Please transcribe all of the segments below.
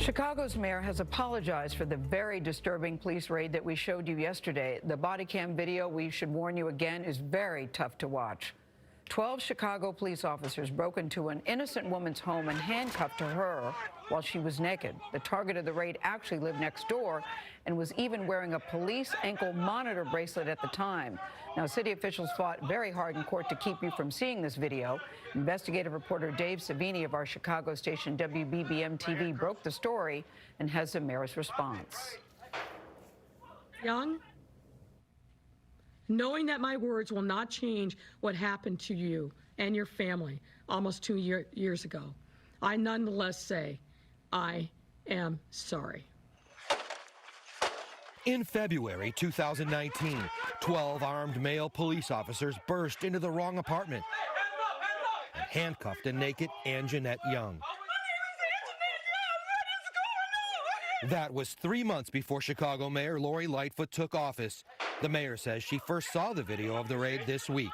Chicago's mayor has apologized for the very disturbing police raid that we showed you yesterday. The body cam video, we should warn you again, is very tough to watch. 12 Chicago police officers broke into an innocent woman's home and handcuffed her while she was naked. The target of the raid actually lived next door and was even wearing a police ankle monitor bracelet at the time. Now, city officials fought very hard in court to keep you from seeing this video. Investigative reporter Dave Savini of our Chicago station WBBM TV broke the story and has the mayor's response. Young, knowing that my words will not change what happened to you and your family almost 2 years ago, I nonetheless say I am sorry. In February 2019, 12 armed male police officers burst into the wrong apartment and handcuffed a naked Anjanette Young. That was 3 months before Chicago Mayor Lori Lightfoot took office. The mayor says she first saw the video of the raid this week.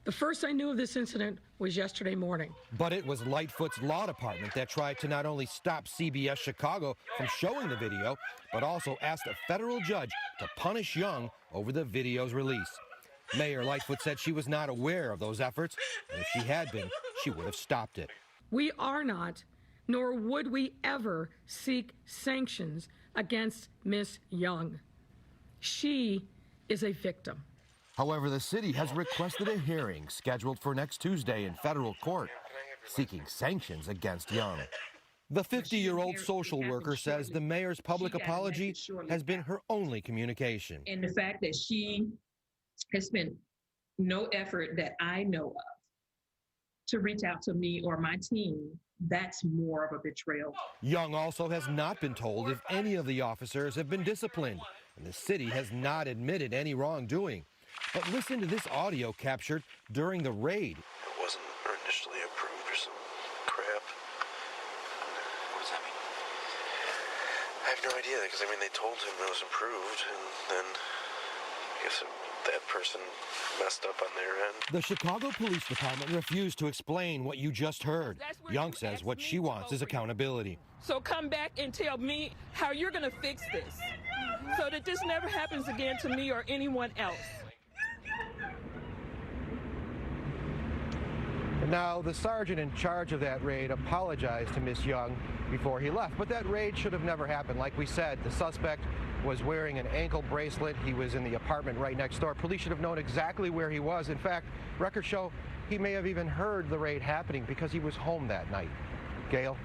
The first I knew of this incident was yesterday morning. But it was Lightfoot's law department that tried to not only stop CBS Chicago from showing the video, but also asked a federal judge to punish Young over the video's release. Mayor Lightfoot said she was not aware of those efforts, and if she had been, she would have stopped it. We are not, nor would we ever seek sanctions against Miss Young. She is a victim. However, the city has requested a hearing scheduled for next Tuesday in federal court, seeking sanctions against Young. The 50-year-old social worker says the mayor's public apology has been her only communication. And the fact that she has spent no effort that I know of to reach out to me or my team, that's more of a betrayal. Young also has not been told if any of the officers have been disciplined, and the city has not admitted any wrongdoing. But listen to this audio captured during the raid. It wasn't initially approved or some crap. What does that mean? I have no idea, because they told him it was approved, and then I guess that person messed up on their end. The Chicago Police Department refused to explain what you just heard. Young says what she wants is accountability. So come back and tell me how you're going to fix this so that this never happens again to me or anyone else. Now, the sergeant in charge of that raid apologized to Miss Young before he left, but that raid should have never happened. Like we said, the suspect was wearing an ankle bracelet. He was in the apartment right next door. Police should have known exactly where he was. In fact, records show he may have even heard the raid happening because he was home that night. Gail?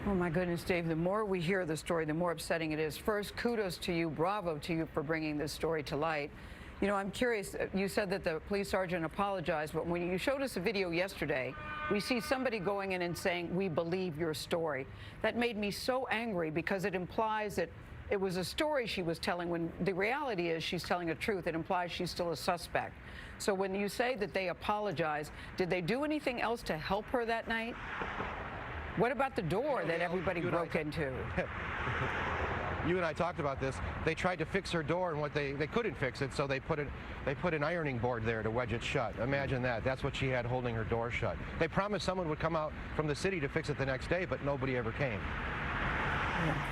Oh, my goodness, Dave, the more we hear the story, the more upsetting it is. First, kudos to you, bravo to you for bringing this story to light. You know, I'm curious, you said that the police sergeant apologized, but when you showed us a video yesterday, we see somebody going in and saying, "We believe your story." That made me so angry because it implies that it was a story she was telling when the reality is she's telling a truth. It implies she's still a suspect. So when you say that they apologized, did they do anything else to help her that night? What about the door that everybody broke into? You and I talked about this. They tried to fix her door, and they couldn't fix it, so they put an ironing board there to wedge it shut. Imagine that. That's what she had holding her door shut. They promised someone would come out from the city to fix it the next day, but nobody ever came.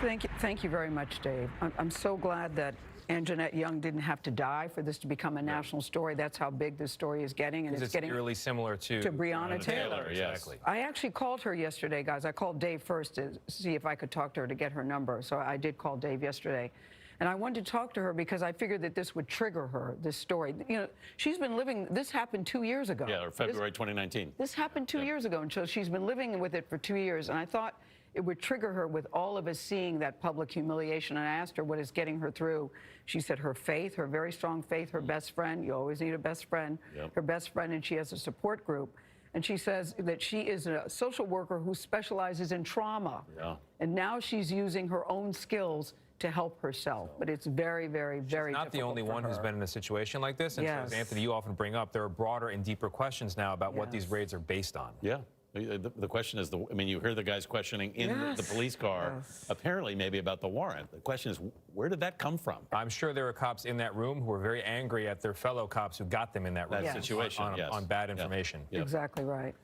Yeah, thank you very much, Dave. I'm so glad that Anjanette Young didn't have to die for this to become a national story. That's how big this story is getting, and it's getting really similar to Breonna Taylor. Exactly. I actually called her yesterday, guys. I called Dave first to see if I could talk to her to get her number. So I did call Dave yesterday, and I wanted to talk to her because I figured that this would trigger her. This story, you know, she's been living. This happened 2 years ago. Yeah, or February 2019. This happened 2 years ago, and so she's been living with it for 2 years. And I thought it would trigger her with all of us seeing that public humiliation. And I asked her what is getting her through. She said her faith, her very strong faith, her best friend. You always need a best friend. Yep. Her best friend, and she has a support group. And she says that she is a social worker who specializes in trauma. Yeah. And now she's using her own skills to help herself. But it's very, very, very difficult. She's not the only one who's been in a situation like this. And so, as Anthony, you often bring up, there are broader and deeper questions now about what these raids are based on. Yeah. The question is, you hear the guys questioning in the police car, apparently maybe about the warrant. The question is, where did that come from? I'm sure there are cops in that room who are very angry at their fellow cops who got them in that room. That situation, on bad information. Exactly right.